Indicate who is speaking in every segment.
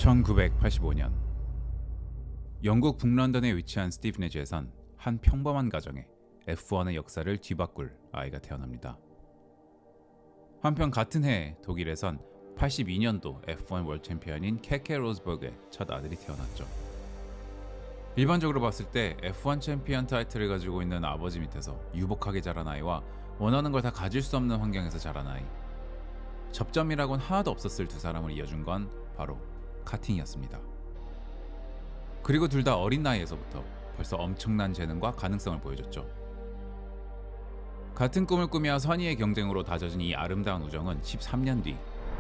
Speaker 1: 1985년 영국 북런던에 위치한 스티브니지에선 한 평범한 가정에 F1의 역사를 뒤바꿀 아이가 태어납니다. 한편 같은 해 독일에선 82년도 F1 월드 챔피언인 케케 로스버그의 첫 아들이 태어났죠. 일반적으로 봤을 때 F1 챔피언 타이틀을 가지고 있는 아버지 밑에서 유복하게 자란 아이와 원하는 걸 다 가질 수 없는 환경에서 자란 아이, 접점이라곤 하나도 없었을 두 사람을 이어준 건 바로 카팅이었습니다. 그리고 둘 다 어린 나이에서부터 벌써 엄청난 재능과 가능성을 보여줬죠. 같은 꿈을 꾸며 선의의 경쟁으로 다져진 이 아름다운 우정은 13년 뒤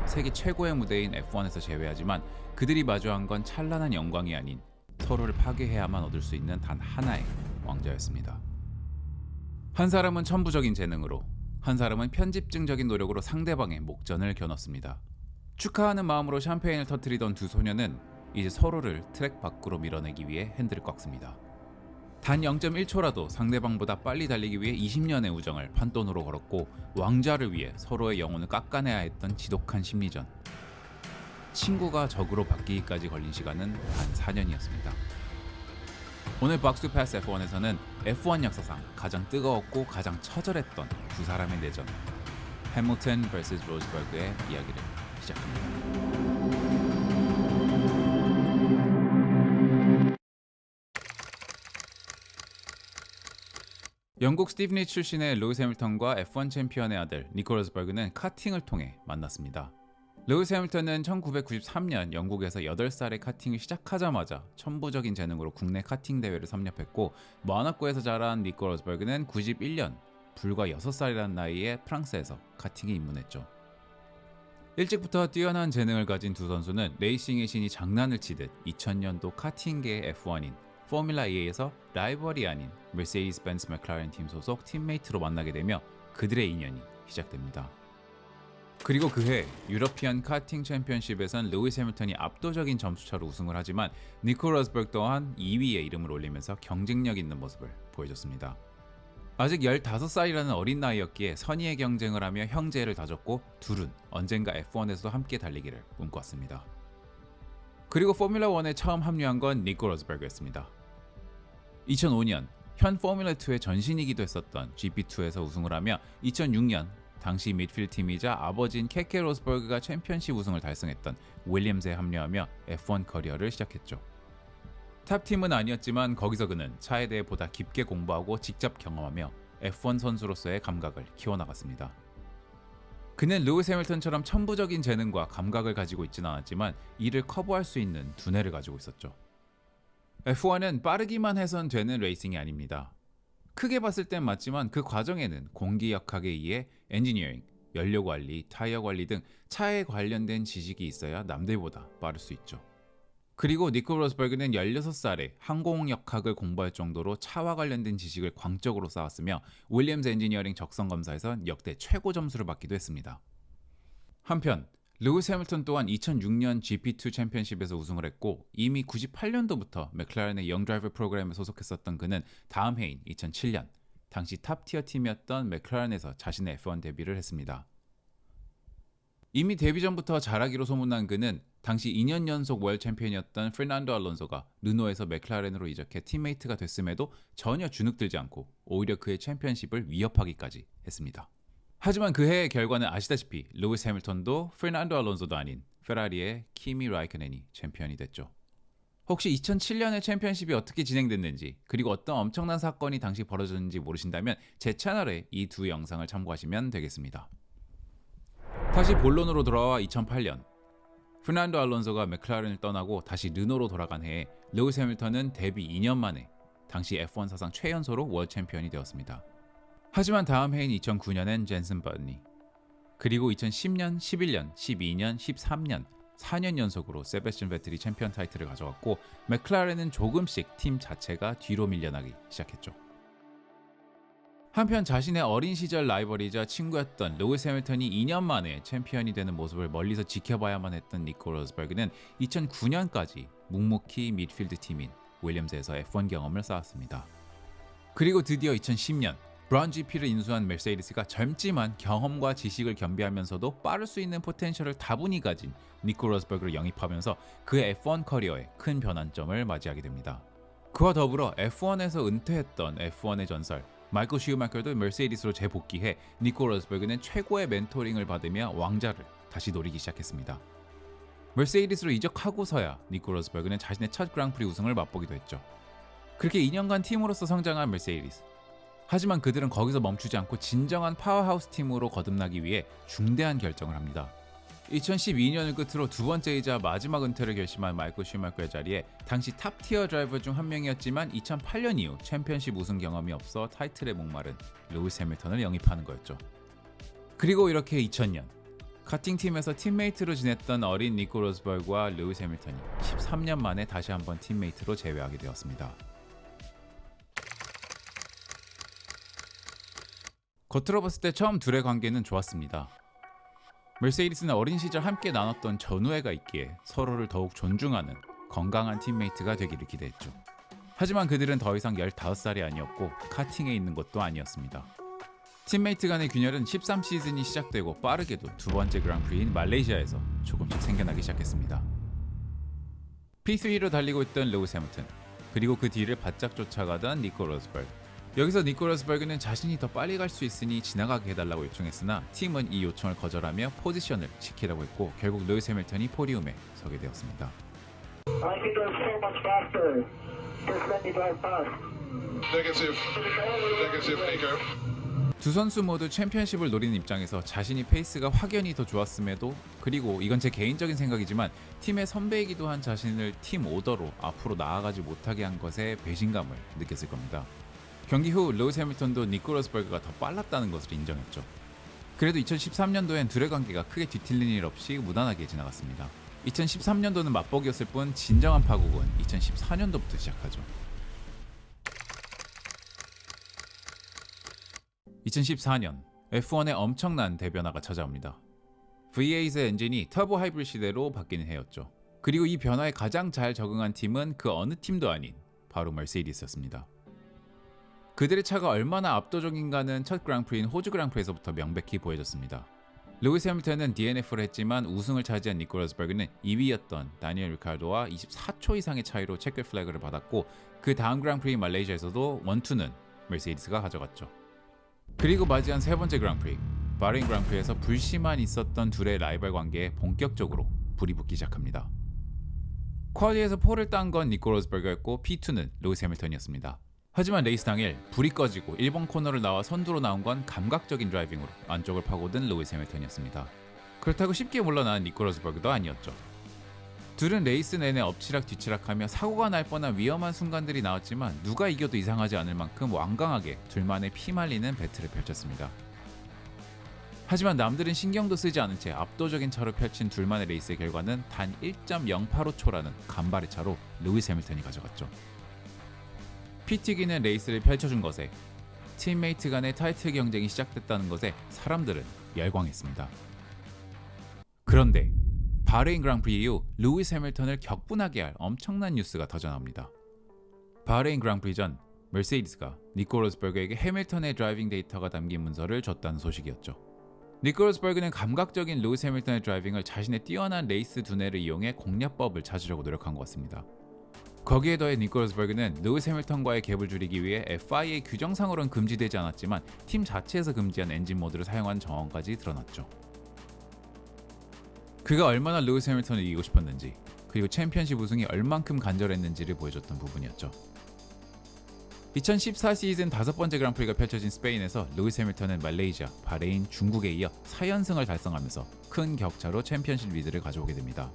Speaker 1: 세계 최고의 무대인 F1에서 재회하지만 그들이 마주한 건 찬란한 영광이 아닌 서로를 파괴해야만 얻을 수 있는 단 하나의 왕자였습니다. 한 사람은 천부적인 재능으로, 한 사람은 편집증적인 노력으로 상대방의 목전을 겨눴습니다. 축하하는 마음으로 샴페인을 터뜨리던 두 소녀는 이제 서로를 트랙 밖으로 밀어내기 위해 핸들을 꺾습니다. 단 0.1초라도 상대방보다 빨리 달리기 위해 20년의 우정을 판돈으로 걸었고 왕좌를 위해 서로의 영혼을 깎아내야 했던 지독한 심리전. 친구가 적으로 바뀌기까지 걸린 시간은 단 4년이었습니다. 오늘 박스 패스 F1에서는 F1 역사상 가장 뜨거웠고 가장 처절했던 두 사람의 내전, 해밀턴 vs 로즈버그의 이야기를 시작합니다. 영국 스티브니 출신의 루이스 해밀턴과 F1 챔피언의 아들 니코 로즈버그는 카팅을 통해 만났습니다. 루이스 해밀턴은 1993년 영국에서 8살에 카팅을 시작하자마자 천부적인 재능으로 국내 카팅 대회를 섭렵했고 모나코에서 자란 니코 로즈버그는 91년 불과 6살이라는 나이에 프랑스에서 카팅에 입문했죠. 일찍부터 뛰어난 재능을 가진 두 선수는 레이싱의 신이 장난을 치듯 2000년도 카팅계의 F1인 포뮬라 E에서 라이벌이 아닌 머세디스 벤츠 맥라렌 팀 소속 팀메이트로 만나게 되며 그들의 인연이 시작됩니다. 그리고 그해 유러피안 카팅 챔피언십에선 루이스 해밀턴이 압도적인 점수차로 우승을 하지만 니코 로즈버그 또한 2위에 이름을 올리면서 경쟁력 있는 모습을 보여줬습니다. 아직 15살이라는 어린 나이였기에 선의의 경쟁을 하며 형제를 다졌고 둘은 언젠가 F1에서도 함께 달리기를 꿈꿨습니다. 그리고 포뮬라 1에 처음 합류한 건 니코 로즈버그였습니다. 2005년 현 포뮬라2의 전신이기도 했었던 GP2에서 우승을 하며 2006년 당시 미드필드 팀이자 아버지인 케케 로스버그가 챔피언십 우승을 달성했던 윌리엄스에 합류하며 F1 커리어를 시작했죠. 탑팀은 아니었지만 거기서 그는 차에 대해 보다 깊게 공부하고 직접 경험하며 F1 선수로서의 감각을 키워나갔습니다. 그는 루이스 해밀턴처럼 천부적인 재능과 감각을 가지고 있지는 않았지만 이를 커버할 수 있는 두뇌를 가지고 있었죠. F1은 빠르기만 해선 되는 레이싱이 아닙니다. 크게 봤을 땐 맞지만 그 과정에는 공기역학에 의해 엔지니어링, 연료관리, 타이어 관리 등 차에 관련된 지식이 있어야 남들보다 빠를 수 있죠. 그리고 니코 로즈버그는 16살에 항공역학을 공부할 정도로 차와 관련된 지식을 광적으로 쌓았으며 윌리엄스 엔지니어링 적성검사에서 역대 최고 점수를 받기도 했습니다. 한편 루이스 해밀턴 또한 2006년 GP2 챔피언십에서 우승을 했고 이미 98년도부터 맥라렌의 영 드라이버 프로그램에 소속했었던 그는 다음 해인 2007년 당시 탑티어 팀이었던 맥라렌에서 자신의 F1 데뷔를 했습니다. 이미 데뷔 전부터 잘하기로 소문난 그는 당시 2년 연속 월드 챔피언이었던 페르난도 알론소가 르노에서 맥라렌으로 이적해 팀메이트가 됐음에도 전혀 주눅들지 않고 오히려 그의 챔피언십을 위협하기까지 했습니다. 하지만 그해의 결과는 아시다시피 루이스 해밀턴도 페르난도 알론소도 아닌 페라리의 키미 라이커넨이 챔피언이 됐죠. 혹시 2007년의 챔피언십이 어떻게 진행됐는지 그리고 어떤 엄청난 사건이 당시 벌어졌는지 모르신다면 제 채널에 이 두 영상을 참고하시면 되겠습니다. 다시 본론으로 돌아와 2008년 페르난도 알론소가 맥라렌을 떠나고 다시 르노로 돌아간 해에 루이스 해밀턴은 데뷔 2년 만에 당시 F1 사상 최연소로 월드 챔피언이 되었습니다. 하지만 다음 해인 2009년엔 젠슨 버트니, 그리고 2010년, 11년, 12년, 13년 4년 연속으로 세베스찬 베틀이 챔피언 타이틀을 가져왔고 맥라렌은 조금씩 팀 자체가 뒤로 밀려나기 시작했죠. 한편 자신의 어린 시절 라이벌이자 친구였던 루이스 해밀턴이 2년 만에 챔피언이 되는 모습을 멀리서 지켜봐야만 했던 니코 로즈버그는 2009년까지 묵묵히 미드필드 팀인 윌리엄스에서 F1 경험을 쌓았습니다. 그리고 드디어 2010년 브라운 GP를 인수한 메르세이디스가 젊지만 경험과 지식을 겸비하면서도 빠를 수 있는 포텐셜을 다분히 가진 니코 로스버그를 영입하면서 그의 F1 커리어에 큰 변환점을 맞이하게 됩니다. 그와 더불어 F1에서 은퇴했던 F1의 전설 마이클 슈마커도 메르세이디스로 재복귀해 니코 로스버그는 최고의 멘토링을 받으며 왕자를 다시 노리기 시작했습니다. 메르세이디스로 이적하고서야 니코 로스버그는 자신의 첫 그랑프리 우승을 맛보기도 했죠. 그렇게 2년간 팀으로서 성장한 메르세이디스. 하지만 그들은 거기서 멈추지 않고 진정한 파워하우스 팀으로 거듭나기 위해 중대한 결정을 합니다. 2012년을 끝으로 두 번째이자 마지막 은퇴를 결심한 마이클 슈마커의 자리에 당시 탑티어 드라이버 중 한 명이었지만 2008년 이후 챔피언십 우승 경험이 없어 타이틀에 목마른 루이스 해밀턴을 영입하는 거였죠. 그리고 이렇게 2000년 카팅팀에서 팀메이트로 지냈던 어린 니코 로스버그와 루이스 해밀턴이 13년 만에 다시 한번 팀메이트로 재회하게 되었습니다. 겉으로 봤을 때 처음 둘의 관계는 좋았습니다. 메르세이디스는 어린 시절 함께 나눴던 전우애가 있기에 서로를 더욱 존중하는 건강한 팀메이트가 되기를 기대했죠. 하지만 그들은 더 이상 15살이 아니었고 카팅에 있는 것도 아니었습니다. 팀메이트 간의 균열은 13시즌이 시작되고 빠르게도 두 번째 그랑프리인 말레이시아에서 조금씩 생겨나기 시작했습니다. P3로 달리고 있던 루이스 해밀턴, 그리고 그 뒤를 바짝 쫓아가던 니코 로스버그. 여기서 니코 로스버그는 자신이 더 빨리 갈 수 있으니 지나가게 해달라고 요청했으나 팀은 이 요청을 거절하며 포지션을 지키라고 했고 결국 루이스 해밀턴이 포디움에 서게 되었습니다. 두 선수 모두 챔피언십을 노리는 입장에서 자신이 페이스가 확연히 더 좋았음에도, 그리고 이건 제 개인적인 생각이지만 팀의 선배이기도 한 자신을 팀 오더로 앞으로 나아가지 못하게 한 것에 배신감을 느꼈을 겁니다. 경기 후 루이스 해밀턴도 니코 로스버그가 더 빨랐다는 것을 인정했죠. 그래도 2013년도엔 둘의 관계가 크게 뒤틀린 일 없이 무난하게 지나갔습니다. 2013년도는 맛보기였을 뿐 진정한 파국은 2014년도부터 시작하죠. 2014년 F1의 엄청난 대변화가 찾아옵니다. V8의 엔진이 터보 하이브리드 시대로 바뀌는 해였죠. 그리고 이 변화에 가장 잘 적응한 팀은 그 어느 팀도 아닌 바로 머세디스였습니다. 그들의 차가 얼마나 압도적인가는 첫 그랑프리인 호주 그랑프리에서부터 명백히 보여졌습니다. 루이스 해밀턴은 DNF를 했지만 우승을 차지한 니코 로스버그는 2위였던 다니엘 리카르도와 24초 이상의 차이로 체크 플래그를 받았고 그 다음 그랑프리 말레이시아에서도 원투는 머세디스가 가져갔죠. 그리고 맞이한 세 번째 그랑프리 바레인 그랑프리에서 불씨만 있었던 둘의 라이벌 관계에 본격적으로 불이 붙기 시작합니다. 쿼리에서 폴을 딴 건 니코 로스버그였고 P2는 루이스 해밀턴이었습니다. 하지만 레이스 당일 불이 꺼지고 1번 코너를 나와 선두로 나온 건 감각적인 드라이빙으로 안쪽을 파고든 루이스 해밀턴이었습니다. 그렇다고 쉽게 물러난 니코 로스버그도 아니었죠. 둘은 레이스 내내 엎치락 뒤치락하며 사고가 날 뻔한 위험한 순간들이 나왔지만 누가 이겨도 이상하지 않을 만큼 완강하게 둘만의 피말리는 배틀을 펼쳤습니다. 하지만 남들은 신경도 쓰지 않은 채 압도적인 차로 펼친 둘만의 레이스의 결과는 단 1.08호초라는 간발의 차로 루이스 해밀턴이 가져갔죠. 피튀기는 레이스를 펼쳐준 것에, 팀메이트 간의 타이틀 경쟁이 시작됐다는 것에 사람들은 열광했습니다. 그런데 바레인 그랑프리 이후 루이스 해밀턴을 격분하게 할 엄청난 뉴스가 터져나옵니다. 바레인 그랑프리 전 머세디스가 니코 로스버그에게 해밀턴의 드라이빙 데이터가 담긴 문서를 줬다는 소식이었죠. 니코 로스버그는 감각적인 루이스 해밀턴의 드라이빙을 자신의 뛰어난 레이스 두뇌를 이용해 공략법을 찾으려고 노력한 것 같습니다. 거기에 더해 니코 로스버그는 루이스 해밀턴과의 갭을 줄이기 위해 FIA 규정상으로는 금지되지 않았지만 팀 자체에서 금지한 엔진 모드를 사용한 정황까지 드러났죠. 그가 얼마나 루이스 해밀턴을 이기고 싶었는지, 그리고 챔피언십 우승이 얼만큼 간절했는지를 보여줬던 부분이었죠. 2014 시즌 5번째 그랑프리가 펼쳐진 스페인에서 루이스 해밀턴은 말레이시아, 바레인, 중국에 이어 4연승을 달성하면서 큰 격차로 챔피언십 리드를 가져오게 됩니다.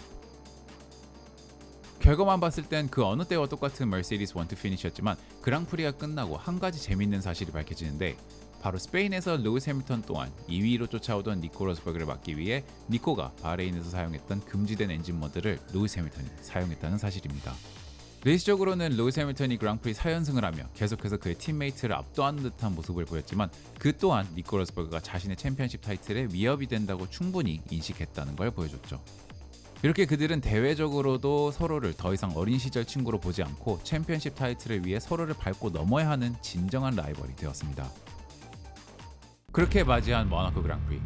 Speaker 1: 결과만 봤을 땐 그 어느 때와 똑같은 머세디스 원투 피니시였지만 그랑프리가 끝나고 한 가지 재밌는 사실이 밝혀지는데, 바로 스페인에서 루이스 해밀턴 또한 2위로 쫓아오던 니코 로스버그를 막기 위해 니코가 바레인에서 사용했던 금지된 엔진 모드를 루이스 해밀턴이 사용했다는 사실입니다. 레이스적으로는 루이스 해밀턴이 그랑프리 4연승을 하며 계속해서 그의 팀메이트를 압도하는 듯한 모습을 보였지만 그 또한 니코 로스버그가 자신의 챔피언십 타이틀에 위협이 된다고 충분히 인식했다는 걸 보여줬죠. 이렇게 그들은 대외적으로도 서로를 더 이상 어린 시절 친구로 보지 않고 챔피언십 타이틀을 위해 서로를 밟고 넘어야 하는 진정한 라이벌이 되었습니다. 그렇게 맞이한 모나코 그랑프리.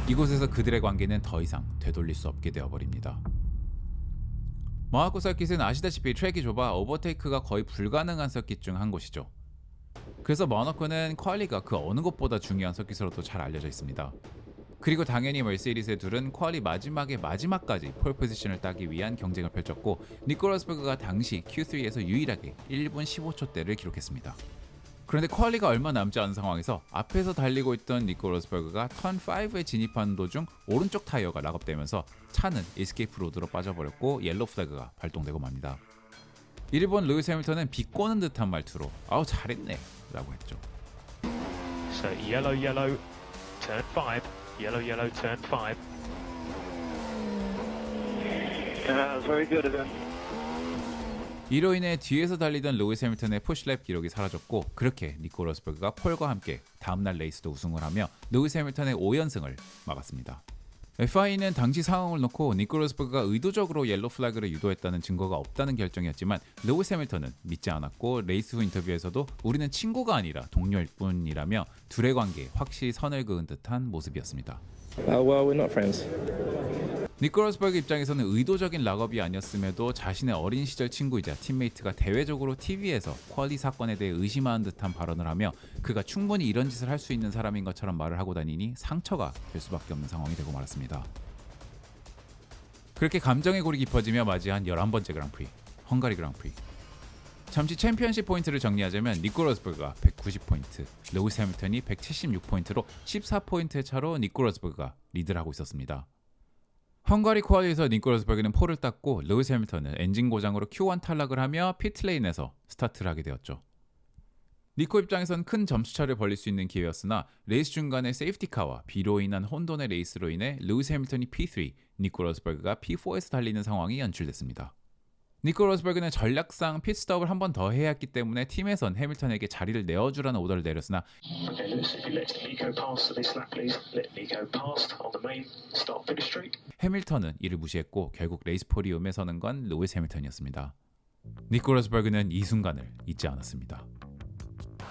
Speaker 1: 이곳에서 그들의 관계는 더 이상 되돌릴 수 없게 되어버립니다. 모나코 서킷은 아시다시피 트랙이 좁아 오버테이크가 거의 불가능한 서킷 중 한 곳이죠. 그래서 모나코는 퀄리가 그 어느 곳보다 중요한 서킷으로도 잘 알려져 있습니다. 그리고 당연히 머세디스의 둘은 퀄리 마지막에 마지막까지 폴 포지션을 따기 위한 경쟁을 펼쳤고 니코 로스버그가 당시 Q3에서 유일하게 1분 15초대를 기록했습니다. 그런데 퀄리가 얼마 남지 않은 상황에서 앞에서 달리고 있던 니코 로스버그가 턴 5에 진입하는 도중 오른쪽 타이어가 락업되면서 차는 에스케이프 로드로 빠져버렸고 옐로우 플래그가 발동되고 맙니다. 일본 루이스 해밀턴은 비꼬는 듯한 말투로 아우 잘했네 라고 했죠.
Speaker 2: So yellow, yellow, turn 5. Yellow, yellow, turn 5.
Speaker 3: Yeah, very good event.
Speaker 1: 이로 인해 뒤에서 달리던 루이스 해밀턴의 푸시랩 기록이 사라졌고 그렇게 니코 로스버그가 폴과 함께 다음날 레이스도 우승을 하며 루이스 해밀턴의 5연승을 막았습니다. FI는 당시 상황을 놓고 니코 로스버그가 의도적으로 옐로우 플래그를 유도했다는 증거가 없다는 결정이었지만 루이스 해밀턴은 믿지 않았고 레이스 후 인터뷰에서도 우리는 친구가 아니라 동료일 뿐이라며 둘의 관계에 확실히 선을 그은 듯한 모습이었습니다.
Speaker 3: Well, we're not friends.
Speaker 1: 니코 로스버그 입장에서는 의도적인 락업이 아니었음에도 자신의 어린 시절 친구이자 팀메이트가 대외적으로 TV에서 퀄리 사건에 대해 의심하는 듯한 발언을 하며 그가 충분히 이런 짓을 할 수 있는 사람인 것처럼 말을 하고 다니니 상처가 될 수밖에 없는 상황이 되고 말았습니다. 그렇게 감정의 골이 깊어지며 맞이한 11번째 그랑프리, 헝가리 그랑프리. 잠시 챔피언십 포인트를 정리하자면 니코 로스버그가 190포인트, 루이스 해밀턴이 176포인트로 14포인트의 차로 니코 로스버그가 리드를 하고 있었습니다. 헝가리 쿼리에서 니코 로스버그는 폴을 땄고 루이스 해밀턴은 엔진 고장으로 Q1 탈락을 하며 피트레인에서 스타트를 하게 되었죠. 니코 입장에선 큰 점수차를 벌릴 수 있는 기회였으나 레이스 중간에 세이프티카와 비로 인한 혼돈의 레이스로 인해 루이스 해밀턴이 P3, 니코 로스버그가 P4에서 달리는 상황이 연출됐습니다. 니코 로스버그는 전략상 핏스톱을 한 번 더 해야 했기 때문에 팀에선 해밀턴에게 자리를 내어주라는 오더를 내렸으나
Speaker 2: Okay, let Nico pass this lap, please. Let Nico pass on the main start finish straight.
Speaker 1: 해밀턴은 이를 무시했고 결국 레이스 포디움에 서는 건 루이스 해밀턴이었습니다. 니코 로스버그는 이 순간을 잊지 않았습니다.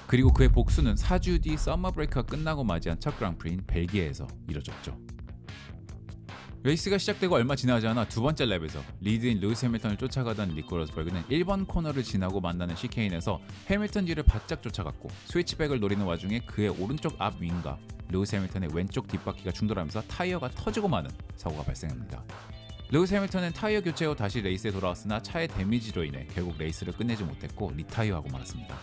Speaker 1: 그리고 그의 복수는 4주 뒤 서머 브레이크가 끝나고 맞이한 첫 그랑프리인 벨기에에서 이뤄졌죠. 레이스가 시작되고 얼마 지나지 않아 두 번째 랩에서 리드인 루이스 해밀턴을 쫓아가던 니코 로스버그는 1번 코너를 지나고 만나는 시케인에서 해밀턴 뒤를 바짝 쫓아갔고 스위치백을 노리는 와중에 그의 오른쪽 앞 윙과 루이스 해밀턴의 왼쪽 뒷바퀴가 충돌하면서 타이어가 터지고 마는 사고가 발생합니다. 루이스 해밀턴은 타이어 교체 후 다시 레이스에 돌아왔으나 차의 데미지로 인해 결국 레이스를 끝내지 못했고 리타이어하고 말았습니다.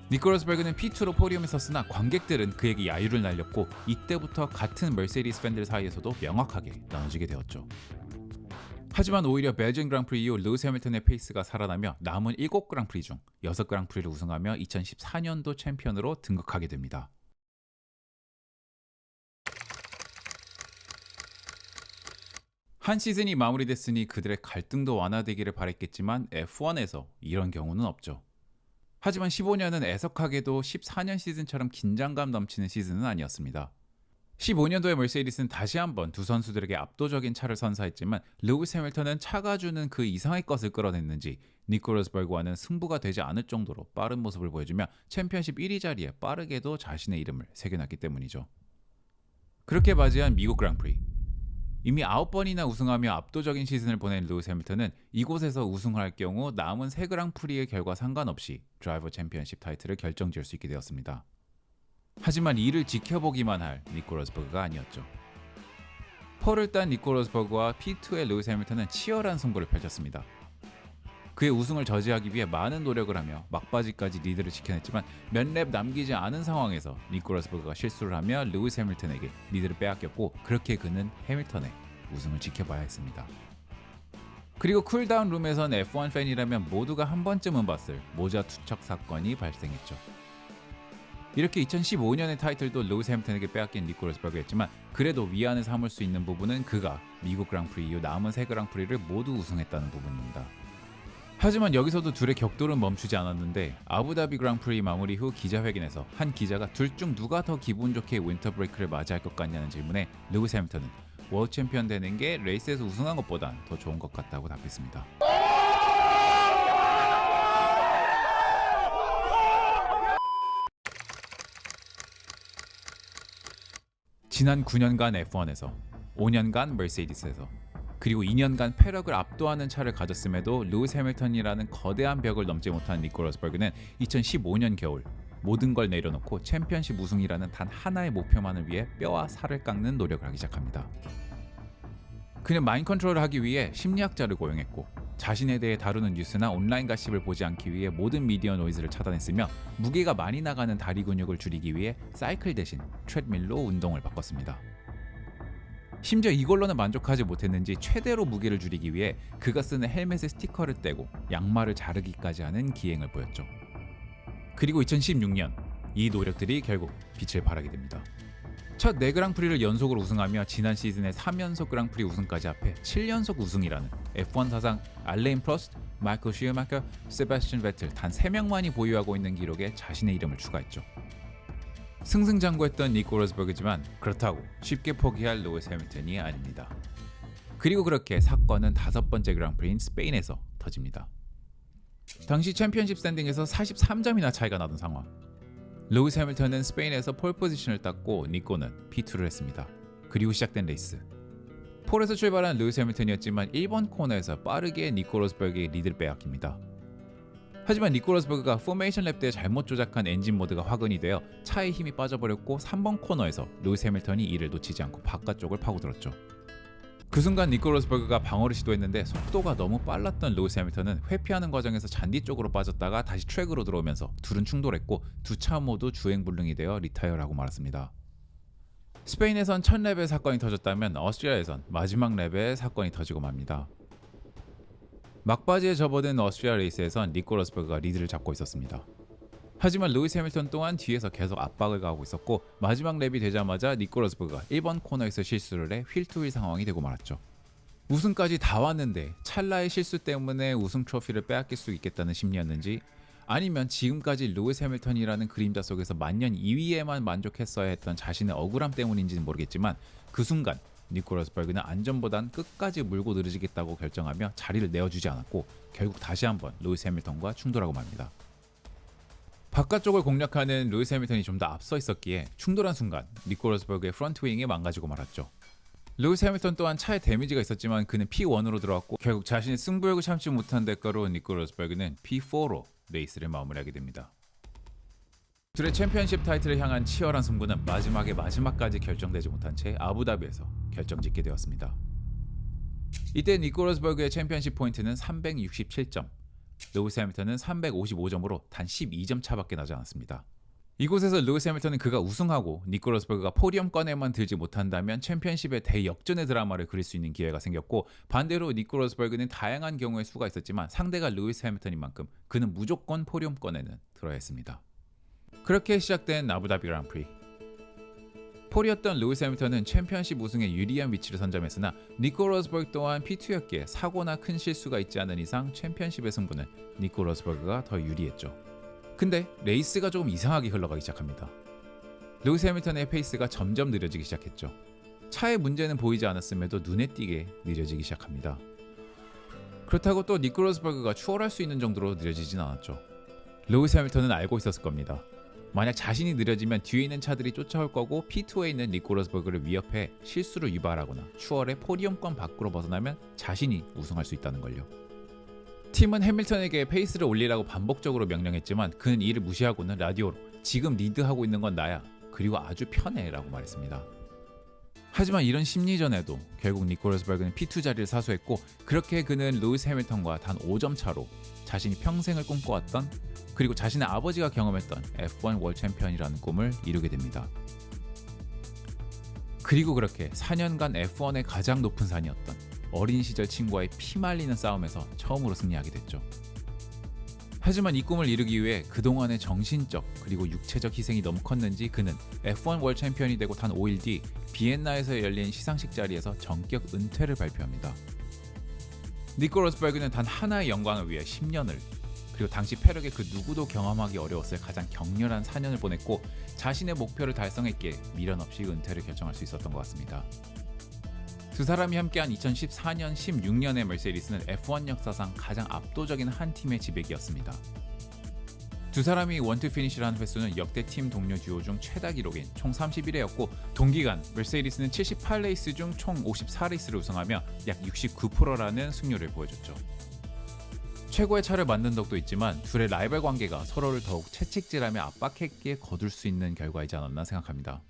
Speaker 1: 니코 로스버그는 P2로 포디움에 섰으나 관객들은 그에게 야유를 날렸고 이때부터 같은 머세디스 팬들 사이에서도 명확하게 나눠지게 되었죠. 하지만 오히려 벨지안 그랑프리 이후 루이스 해밀턴의 페이스가 살아나며 남은 7그랑프리 중 6그랑프리를 우승하며 2014년도 챔피언으로 등극하게 됩니다. 한 시즌이 마무리됐으니 그들의 갈등도 완화되기를 바랬겠지만 F1에서 이런 경우는 없죠. 하지만 15년은 애석하게도 14년 시즌처럼 긴장감 넘치는 시즌은 아니었습니다. 15년도에 머세디스는 다시 한번 두 선수들에게 압도적인 차를 선사했지만 루이스 해밀턴은 차가 주는 그 이상의 것을 끌어냈는지 니코 로스버그와는 승부가 되지 않을 정도로 빠른 모습을 보여주며 챔피언십 1위 자리에 빠르게도 자신의 이름을 새겨놨기 때문이죠. 그렇게 맞이한 미국 그랑프리. 이미 9번이나 우승하며 압도적인 시즌을 보낸 루이스 해밀턴은 이곳에서 우승을 할 경우 남은 세 그랑프리의 결과 상관없이 드라이버 챔피언십 타이틀을 결정지을 수 있게 되었습니다. 하지만 이를 지켜보기만 할 니코 로스버그가 아니었죠. 폴을 딴 니코 로스버그와 P2의 루이스 해밀턴은 치열한 승부를 펼쳤습니다. 그의 우승을 저지하기 위해 많은 노력을 하며 막바지까지 리드를 지켜냈지만 몇 랩 남기지 않은 상황에서 니코 로스버그가 실수를 하며 루이스 해밀턴에게 리드를 빼앗겼고 그렇게 그는 해밀턴의 우승을 지켜봐야 했습니다. 그리고 쿨다운 룸에선 F1 팬이라면 모두가 한 번쯤은 봤을 모자 투척 사건이 발생했죠. 이렇게 2015년의 타이틀도 루이스 해밀턴에게 빼앗긴 니코 로스버그였지만 그래도 위안을 삼을 수 있는 부분은 그가 미국 그랑프리 이후 남은 세 그랑프리를 모두 우승했다는 부분입니다. 하지만 여기서도 둘의 격돌은 멈추지 않았는데 아부다비 그랑프리 마무리 후 기자회견에서 한 기자가 둘 중 누가 더 기분 좋게 윈터 브레이크를 맞이할 것 같냐는 질문에 루이스 해밀턴은 월드 챔피언 되는 게 레이스에서 우승한 것보단 더 좋은 것 같다고 답했습니다. 지난 9년간 F1에서 5년간 머세디스에서 그리고 2년간 패력을 압도하는 차를 가졌음에도 루이스 해밀턴이라는 거대한 벽을 넘지 못한 니코 로스버그는 2015년 겨울 모든 걸 내려놓고 챔피언십 우승이라는 단 하나의 목표만을 위해 뼈와 살을 깎는 노력을 하기 시작합니다. 그는 마인드 컨트롤을 하기 위해 심리학자를 고용했고 자신에 대해 다루는 뉴스나 온라인 가십을 보지 않기 위해 모든 미디어 노이즈를 차단했으며 무게가 많이 나가는 다리 근육을 줄이기 위해 사이클 대신 트레드밀로 운동을 바꿨습니다. 심지어 이걸로는 만족하지 못했는지 최대로 무게를 줄이기 위해 그가 쓰는 헬멧에 스티커를 떼고 양말을 자르기까지 하는 기행을 보였죠. 그리고 2016년 이 노력들이 결국 빛을 발하게 됩니다. 첫 4그랑프리를 연속으로 우승하며 지난 시즌에 3연속 그랑프리 우승까지 합해 7연속 우승이라는 F1 사상 알레인 프로스트, 마이클 슈마커, 세바스찬 베틀 단 3명만이 보유하고 있는 기록에 자신의 이름을 추가했죠. 승승장구했던 니코 로스버그지만 그렇다고 쉽게 포기할 루이스 해밀턴이 아닙니다. 그리고 그렇게 사건은 5번째 그랑프리인 스페인에서 터집니다. 당시 챔피언십 스탠딩에서 43점이나 차이가 나던 상황. 루이스 해밀턴은 스페인에서 폴 포지션을 땄고 니코는 P2를 했습니다. 그리고 시작된 레이스. 폴에서 출발한 루이스 해밀턴이었지만 1번 코너에서 빠르게 니코 로스버그의 리드를 빼앗깁니다. 하지만 니코 로스버그가 포메이션 랩 때 잘못 조작한 엔진 모드가 화근이 되어 차의 힘이 빠져버렸고 3번 코너에서 루이스 해밀턴이 이를 놓치지 않고 바깥쪽을 파고들었죠. 그 순간 니코 로스버그가 방어를 시도했는데 속도가 너무 빨랐던 루이스 해밀턴은 회피하는 과정에서 잔디 쪽으로 빠졌다가 다시 트랙으로 들어오면서 둘은 충돌했고 두 차 모두 주행불능이 되어 리타이어라고 말았습니다. 스페인에선 첫 랩에 사건이 터졌다면 오스트리아에선 마지막 랩에 사건이 터지고 맙니다. 막바지에 접어든 오스트리아 레이스에선 니코 로스버그가 리드를 잡고 있었습니다. 하지만 루이스 해밀턴 또한 뒤에서 계속 압박을 가하고 있었고 마지막 랩이 되자마자 니코 로스버그가 1번 코너에서 실수를 해 휠 투 휠 상황이 되고 말았죠. 우승까지 다 왔는데 찰나의 실수 때문에 우승 트로피를 빼앗길 수 있겠다는 심리였는지 아니면 지금까지 루이스 해밀턴이라는 그림자 속에서 만년 2위에만 만족했어야 했던 자신의 억울함 때문인지는 모르겠지만 그 순간 니코 로스버그는 안전보단 끝까지 물고 늘어지겠다고 결정하며 자리를 내어주지 않았고 결국 다시 한번 루이스 해밀턴과 충돌하고 맙니다. 바깥쪽을 공략하는 루이스 해밀턴이 좀 더 앞서 있었기에 충돌한 순간 니코 로스버그의 프론트 윙이 망가지고 말았죠. 루이스 해밀턴 또한 차에 데미지가 있었지만 그는 P1으로 들어왔고 결국 자신의 승부욕을 참지 못한 대가로 니코 로스버그는 P4로 레이스를 마무리하게 됩니다. 둘의 챔피언십 타이틀을 향한 치열한 승부는 마지막에 마지막까지 결정되지 못한 채 아부다비에서 결정짓게 되었습니다. 이때 니코 로스버그의 챔피언십 포인트는 367점, 루이스 해밀턴은 355점으로 단 12점 차밖에 나지 않았습니다. 이곳에서 루이스 해밀턴은 그가 우승하고 니코 로스버그가 포디엄권에만 들지 못한다면 챔피언십의 대역전의 드라마를 그릴 수 있는 기회가 생겼고 반대로 니코 로스버그는 다양한 경우의 수가 있었지만 상대가 루이스 해밀턴인 만큼 그는 무조건 포디엄권에는 들어야 했습니다. 그렇게 시작된 아부다비 그랑프리. 폴이었던 루이스 해밀턴은 챔피언십 우승에 유리한 위치를 선점했으나 니코 로스버그 또한 P2였기에 사고나 큰 실수가 있지 않은 이상 챔피언십의 승부는 니코 로스버그가 더 유리했죠. 근데 레이스가 조금 이상하게 흘러가기 시작합니다. 루이스 해밀턴의 페이스가 점점 느려지기 시작했죠. 차의 문제는 보이지 않았음에도 눈에 띄게 느려지기 시작합니다. 그렇다고 또 니코 로스버그가 추월할 수 있는 정도로 느려지진 않았죠. 루이스 해밀턴은 알고 있었을 겁니다. 만약 자신이 느려지면 뒤에 있는 차들이 쫓아올 거고 P2에 있는 니코 로스버그를 위협해 실수를 유발하거나 추월해 포디엄권 밖으로 벗어나면 자신이 우승할 수 있다는 걸요. 팀은 해밀턴에게 페이스를 올리라고 반복적으로 명령했지만 그는 이를 무시하고는 라디오로 지금 리드하고 있는 건 나야. 그리고 아주 편해 라고 말했습니다. 하지만 이런 심리전에도 결국 니코 로스버그는 P2 자리를 사수했고 그렇게 그는 루이스 해밀턴과 단 5점 차로 자신이 평생을 꿈꿔왔던 그리고 자신의 아버지가 경험했던 F1 월드 챔피언이라는 꿈을 이루게 됩니다. 그리고 그렇게 4년간 F1의 가장 높은 산이었던 어린 시절 친구와의 피말리는 싸움에서 처음으로 승리하게 됐죠. 하지만 이 꿈을 이루기 위해 그동안의 정신적 그리고 육체적 희생이 너무 컸는지 그는 F1 월드 챔피언이 되고 단 5일 뒤 비엔나에서 열린 시상식 자리에서 전격 은퇴를 발표합니다. 니코 로스버그는 단 하나의 영광을 위해 10년을 그리고 당시 패력의 그 누구도 경험하기 어려웠을 가장 격렬한 4년을 보냈고 자신의 목표를 달성했기에 미련 없이 은퇴를 결정할 수 있었던 것 같습니다. 두 사람이 함께한 2014년, 16년의 머세디스는 F1 역사상 가장 압도적인 한 팀의 지배기였습니다. 두 사람이 원투 피니시를 한 횟수는 역대 팀 동료 듀오 중 최다 기록인 총 31회였고 동기간 메르세데스는 78레이스 중 총 54레이스를 우승하며 약 69%라는 승률을 보여줬죠. 최고의 차를 만든 덕도 있지만 둘의 라이벌 관계가 서로를 더욱 채찍질하며 압박했기에 거둘 수 있는 결과이지 않았나 생각합니다.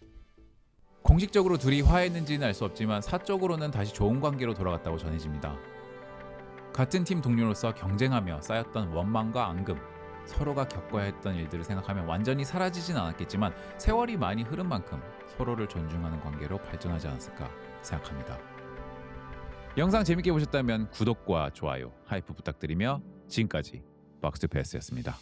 Speaker 1: 공식적으로 둘이 화해했는지는 알 수 없지만 사적으로는 다시 좋은 관계로 돌아갔다고 전해집니다. 같은 팀 동료로서 경쟁하며 쌓였던 원망과 앙금, 서로가 겪어야 했던 일들을 생각하면 완전히 사라지진 않았겠지만 세월이 많이 흐른 만큼 서로를 존중하는 관계로 발전하지 않았을까 생각합니다. 영상 재밌게 보셨다면 구독과 좋아요, 하이프 부탁드리며 지금까지 박스투패스였습니다.